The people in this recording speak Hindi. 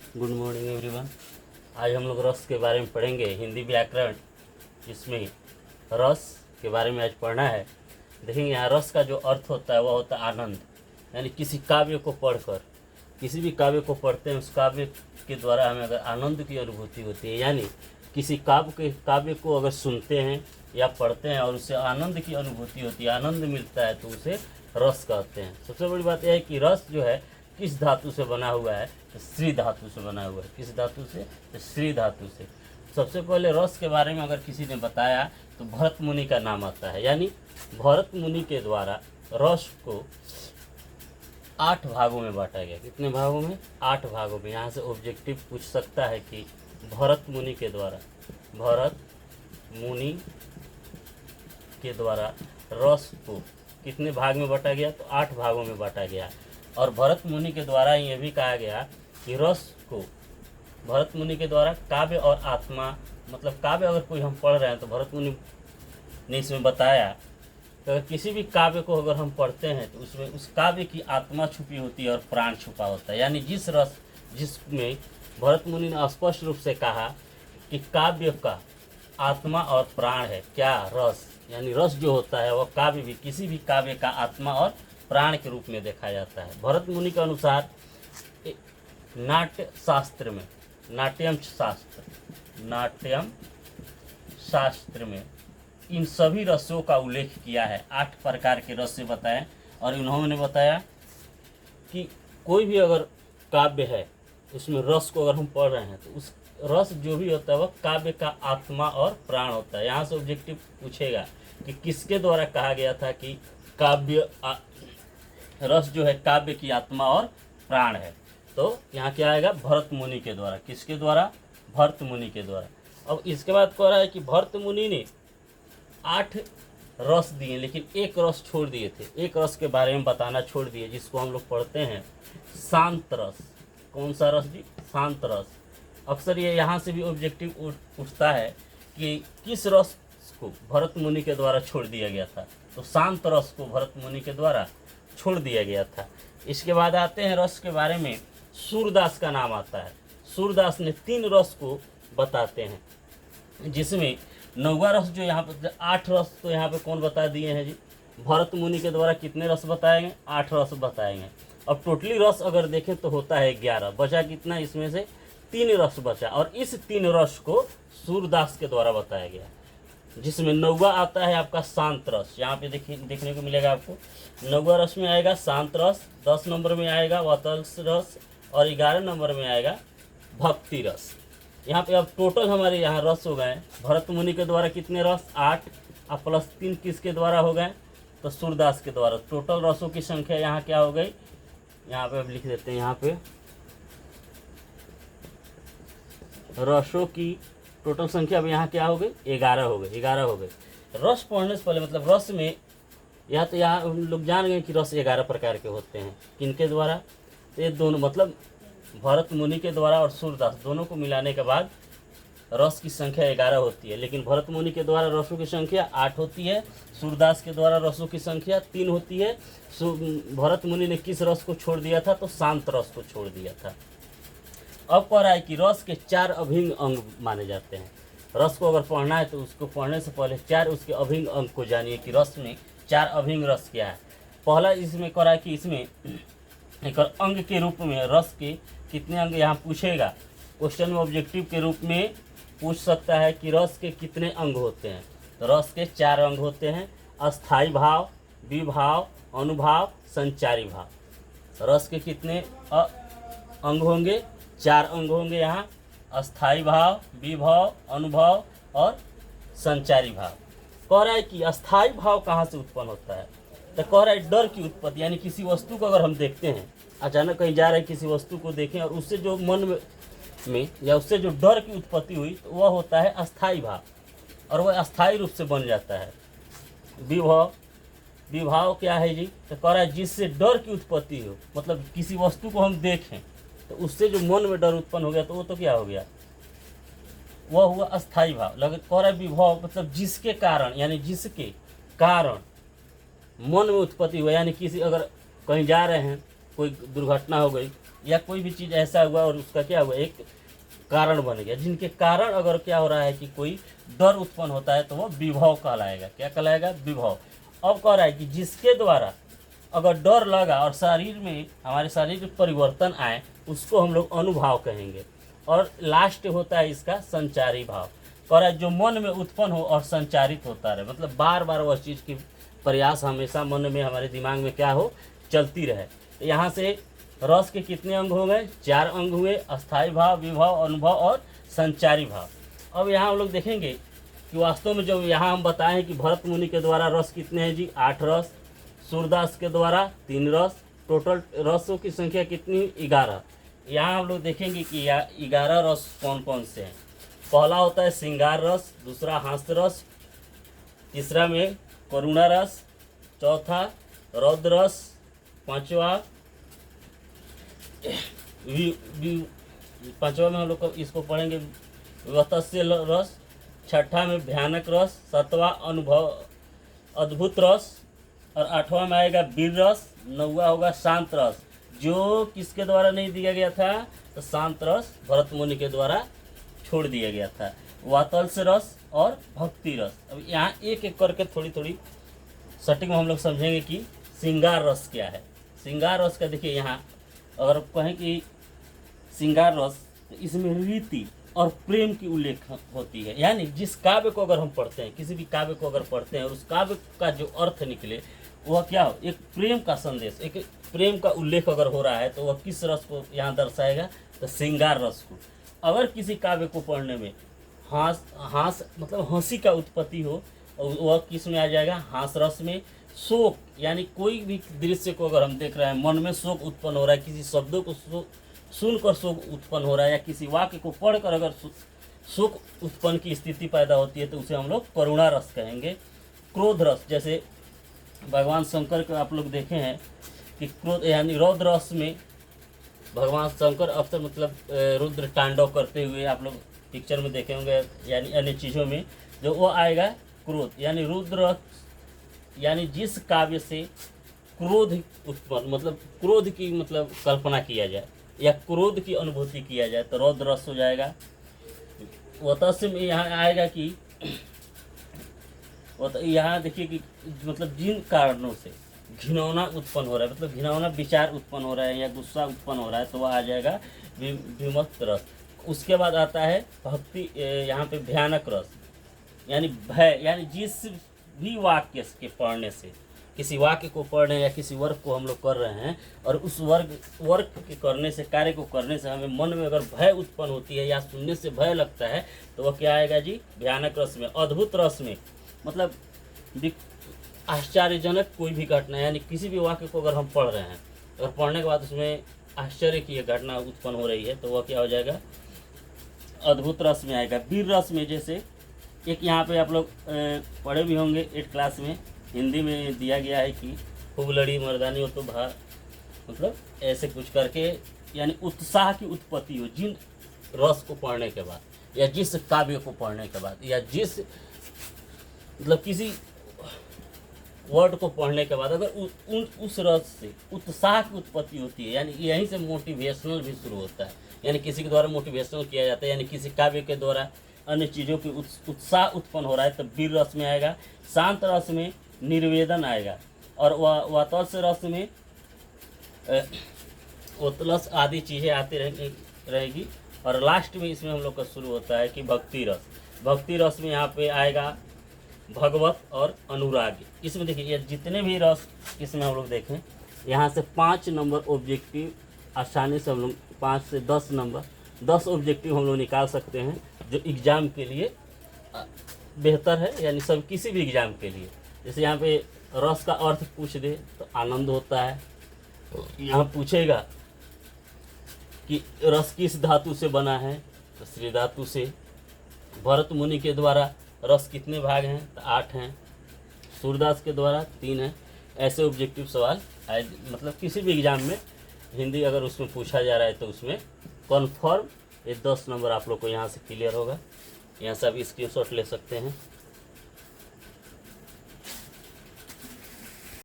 Good morning everyone. आज हम लोग रस के बारे में पढ़ेंगे, हिंदी व्याकरण। इसमें रस के बारे में आज पढ़ना है। देखेंगे यहाँ रस का जो अर्थ होता है वह होता है आनंद। यानी किसी काव्य को पढ़कर, किसी भी काव्य को पढ़ते हैं उस काव्य के द्वारा हमें अगर आनंद की अनुभूति होती है, यानी किसी काव्य को अगर सुनते हैं या पढ़ते हैं और उससे आनंद की अनुभूति होती है, आनंद मिलता है, तो उसे रस कहते हैं। सबसे बड़ी बात यह है कि रस जो है किस धातु से बना हुआ है, तो श्री धातु से बना हुआ है। किस धातु से? तो श्री धातु से। सबसे पहले रस के बारे में अगर किसी ने बताया तो भरत मुनि का नाम आता है। यानी भरत मुनि के द्वारा रस को 8 भागों में बांटा गया। कितने भागों में? 8 भागों में। यहाँ से ऑब्जेक्टिव पूछ सकता है कि भरत मुनि के द्वारा रस को कितने भाग में बांटा गया? तो 8 भागों में बांटा गया। और भरत मुनि के द्वारा ये भी कहा गया कि रस को भरत मुनि के द्वारा काव्य और आत्मा, मतलब काव्य अगर कोई हम पढ़ रहे हैं तो भरत मुनि ने इसमें बताया कि अगर किसी भी काव्य को अगर हम पढ़ते हैं तो उसमें उस काव्य की आत्मा छुपी होती है और प्राण छुपा होता है। यानी जिसमें भरत मुनि ने स्पष्ट रूप से कहा कि काव्य का आत्मा और प्राण है। क्या? रस। यानी रस जो होता है वह काव्य भी, किसी भी काव्य का आत्मा और प्राण के रूप में देखा जाता है। भरत मुनि के अनुसार नाट्यम शास्त्र में इन सभी रसों का उल्लेख किया है। 8 प्रकार के रस से बताएं। और इन्होंने बताया कि कोई भी अगर काव्य है उसमें रस को अगर हम पढ़ रहे हैं तो उस रस जो भी होता है वह काव्य का आत्मा और प्राण होता है। यहाँ से ऑब्जेक्टिव पूछेगा कि किसके द्वारा कहा गया था कि रस जो है काव्य की आत्मा और प्राण है। तो यहाँ क्या आएगा? भरत मुनि के द्वारा। किसके द्वारा? भरत मुनि के द्वारा। अब इसके बाद कह रहा है कि भरत मुनि ने 8 रस दिए, लेकिन एक रस छोड़ दिए थे। एक रस के बारे में बताना छोड़ दिए, जिसको हम लोग पढ़ते हैं शांत रस। कौन सा रस जी? शांत रस। अक्सर ये यहाँ से भी ऑब्जेक्टिव पूछता है कि किस रस को भरत मुनि के द्वारा छोड़ दिया गया था। तो शांत रस को भरत मुनि के द्वारा छोड़ दिया गया था। इसके बाद आते हैं रस के बारे में, सूरदास का नाम आता है। सूरदास ने 3 रस को बताते हैं, जिसमें 9वां रस जो यहाँ पर 8 रस तो यहाँ पे कौन बता दिए हैं जी? भरत मुनि के द्वारा कितने रस बताएंगे? 8 रस बताएंगे। अब टोटली रस अगर देखें तो होता है 11। बचा कितना? इसमें से 3 रस बचा, और इस 3 रस को सूरदास के द्वारा बताया गया, जिसमें 9वां आता है आपका शांत रस। यहाँ पे देखने को मिलेगा आपको 9वां रस में आएगा शांत रस, 10 नंबर में आएगा वात्सल्य रस, और 11 नंबर में आएगा भक्ति रस। यहाँ पे अब टोटल हमारे यहाँ रस हो गए। भरत मुनि के द्वारा कितने रस? 8, अब प्लस 3 किसके द्वारा हो गए? तो सूरदास के द्वारा। टोटल रसों की संख्या यहाँ क्या हो गई? यहाँ पे अब लिख देते हैं, यहाँ पे रसों की टोटल संख्या अब यहाँ क्या हो गई? 11 हो गई। 11 हो गई। रस पढ़ने से पहले, मतलब रस में यहाँ हम लोग जान गए कि रस 11 प्रकार के होते हैं। किनके द्वारा? तो ये दोनों, मतलब भरत मुनि के द्वारा और सूरदास दोनों को मिलाने के बाद रस की संख्या 11 होती है। लेकिन भरत मुनि के द्वारा रसों की संख्या 8 होती है, सूरदास के द्वारा रसों की संख्या 3 होती है। भरत मुनि ने किस रस को छोड़ दिया था? तो शांत रस को छोड़ दिया था। अब कह रहा है कि रस के 4 अभिन्न अंग माने जाते हैं। रस को अगर पढ़ना है तो उसको पढ़ने से पहले 4 उसके अभिन्न अंग को जानिए कि रस में 4 अभिन्न रस क्या है। पहला इसमें कह रहा है कि इसमें एक अंग के रूप में रस के कितने अंग यहाँ पूछेगा। क्वेश्चन में ऑब्जेक्टिव के रूप में पूछ सकता है कि रस के कितने अंग होते हैं। तो रस के 4 अंग होते हैं: अस्थाई भाव, विभाव, अनुभाव, संचारी भाव। रस के कितने अंग होंगे? 4 अंग होंगे यहाँ: अस्थाई भाव, विभाव, अनुभव और संचारी भाव। कह रहा है कि अस्थाई भाव कहाँ से उत्पन्न होता है? तो कह रहा है डर की उत्पत्ति। यानी किसी वस्तु को अगर हम देखते हैं, अचानक कहीं जा रहे किसी वस्तु को देखें और उससे जो मन में या उससे जो डर की उत्पत्ति हुई, तो वह होता है अस्थाई भाव, और वह अस्थाई रूप से बन जाता है। विभाव क्या है जी? तो कह रहा है जिससे डर की उत्पत्ति हो, मतलब किसी वस्तु को हम देखें तो उससे जो मन में डर उत्पन्न हो गया, तो वो तो क्या हो गया? वह हुआ अस्थाई भाव। कह रहा है विभाव मतलब जिसके कारण, यानी जिसके कारण मन में उत्पत्ति हुआ। यानी किसी अगर कहीं जा रहे हैं, कोई दुर्घटना हो गई या कोई भी चीज़ ऐसा हुआ और उसका क्या हुआ, एक कारण बन गया, जिनके कारण अगर क्या हो रहा है कि कोई डर उत्पन्न होता है तो वो विभव कहलाएगा। क्या कहलाएगा? विभव। अब कह रहा है कि जिसके द्वारा अगर डर लगा और शरीर में, हमारे शरीर में परिवर्तन आए, उसको हम लोग अनुभाव कहेंगे। और लास्ट होता है इसका संचारी भाव। कह रहा है जो मन में उत्पन्न हो और संचारित होता रहे, मतलब बार बार वह चीज़ की प्रयास हमेशा मन में, हमारे दिमाग में क्या हो, चलती रहे। तो यहाँ से रस के कितने अंग हो गए? 4 अंग हुए, अस्थाई भाव, विभव, अनुभव और संचारी भाव। अब यहाँ हम लोग देखेंगे कि वास्तव में जब यहाँ हम बताएं कि भरत मुनि के द्वारा रस कितने हैं जी? 8 रस। सूरदास के द्वारा 3 रस। टोटल रसों की संख्या कितनी? 11। यहाँ हम लोग देखेंगे कि 11 रस कौन कौन से हैं। पहला होता है श्रृंगार रस, दूसरा हास्य रस, तीसरा में करुणा रस, चौथा रौद्र रस, पांचवा पांचवा में हम लोग इसको पढ़ेंगे वत्स्य रस, छठा में भयानक रस, सातवां अनुभव अद्भुत रस, और 8वां में आएगा वीर रस, 9वां होगा शांत रस, जो किसके द्वारा नहीं दिया गया था? तो शांत रस भरत मुनि के द्वारा छोड़ दिया गया था। वात्सल्य रस और भक्ति रस। अब यहाँ एक एक करके थोड़ी थोड़ी सटीक में हम लोग समझेंगे कि श्रृंगार रस क्या है। श्रृंगार रस का देखिए, यहाँ अगर कहें कि श्रृंगार रस, तो इसमें रीति और प्रेम की उल्लेख होती है। यानी जिस काव्य को अगर हम पढ़ते हैं, किसी भी काव्य को अगर पढ़ते हैं और उस काव्य का जो अर्थ निकले वह क्या हो, एक प्रेम का संदेश, एक प्रेम का उल्लेख अगर हो रहा है तो वह किस रस को यहाँ दर्शाएगा? तो श्रृंगार रस को। अगर किसी काव्य को पढ़ने में हास मतलब हंसी का उत्पत्ति हो, और वह किस में आ जाएगा? हास रस में। शोक, यानी कोई भी दृश्य को अगर हम देख रहे हैं, मन में शोक उत्पन्न हो रहा है, किसी शब्दों को सुनकर शोक उत्पन्न हो रहा है, या किसी वाक्य को पढ़कर अगर शोक उत्पन्न की स्थिति पैदा होती है तो उसे हम लोग करुणा रस कहेंगे। क्रोध रस, जैसे भगवान शंकर को आप लोग देखे हैं कि क्रोध यानी रौद्र रस में भगवान शंकर अक्सर मतलब रुद्र तांडव करते हुए आप लोग पिक्चर में देखे होंगे, यानी अन्य चीज़ों में जो वो आएगा क्रोध, यानी रुद्र रस, यानी जिस काव्य से क्रोध उत्पन्न, मतलब क्रोध की मतलब कल्पना किया जाए या क्रोध की अनुभूति किया जाए तो रौद्र रस हो जाएगा। वत्स्य में यहाँ आएगा कि यहाँ देखिए कि मतलब जिन कारणों से घिनौना उत्पन्न हो रहा है, मतलब घिनौना विचार उत्पन्न हो रहा है या गुस्सा उत्पन्न हो रहा है, तो वह आ जाएगा विमत्त रस। उसके बाद आता है भक्ति, यहाँ पे भयानक रस, यानी भय, यानी जिस भी वाक्य के पढ़ने से, किसी वाक्य को पढ़ने या किसी वर्ग को हम लोग कर रहे हैं और उस वर्ग के करने से, कार्य को करने से हमें मन में अगर भय उत्पन्न होती है या सुनने से भय लगता है तो वह क्या आएगा जी? भयानक रस में। अद्भुत रस में मतलब आश्चर्यजनक कोई भी घटना, यानी किसी भी वाक्य को अगर हम पढ़ रहे हैं, अगर पढ़ने के बाद उसमें आश्चर्य की घटना उत्पन्न हो रही है तो वह क्या हो जाएगा? अद्भुत रस में आएगा। वीर रस में जैसे एक यहाँ पे आप लोग पढ़े भी होंगे 8th क्लास में, हिंदी में दिया गया है कि खूब लड़ी मर्दानी हो तो भा, मतलब ऐसे कुछ करके, यानी उत्साह की उत्पत्ति हो जिन रस को पढ़ने के बाद या जिस काव्य को पढ़ने के बाद या जिस मतलब किसी वर्ड को पढ़ने के बाद अगर उस रस से उत्साह की उत्पत्ति होती है, यानी यहीं से मोटिवेशनल भी शुरू होता है, यानी किसी के द्वारा मोटिवेशनल किया जाता है, यानी किसी काव्य के द्वारा अन्य चीज़ों की उत्साह उत्पन्न हो रहा है, तो वीर रस में आएगा। शांत रस में निर्वेदन आएगा, और वात्सल्य रस में उत्लस आदि चीज़ें आती रहेगी। और लास्ट में इसमें हम लोग का शुरू होता है कि भक्ति रस। भक्ति रस में यहाँ पे आएगा भगवत और अनुराग। इसमें देखिए ये जितने भी रस इसमें हम लोग देखें, यहाँ से 5 नंबर ऑब्जेक्टिव आसानी से हम लोग 5 से 10 नंबर 10 ऑब्जेक्टिव हम लोग निकाल सकते हैं, जो एग्ज़ाम के लिए बेहतर है, यानी सब किसी भी एग्ज़ाम के लिए। जैसे यहाँ पे रस का अर्थ पूछ दे तो आनंद होता है। यहाँ पूछेगा कि रस किस धातु से बना है, तो श्री धातु से। भरत मुनि के द्वारा रस कितने भाग हैं, तो 8 हैं। सूरदास के द्वारा 3 हैं। ऐसे ऑब्जेक्टिव सवाल मतलब किसी भी एग्ज़ाम में हिंदी अगर उसमें पूछा जा रहा है तो उसमें कन्फर्म ये 10 नंबर आप लोग को यहाँ से क्लियर होगा। यहाँ से आप स्क्रीनशॉट ले सकते हैं।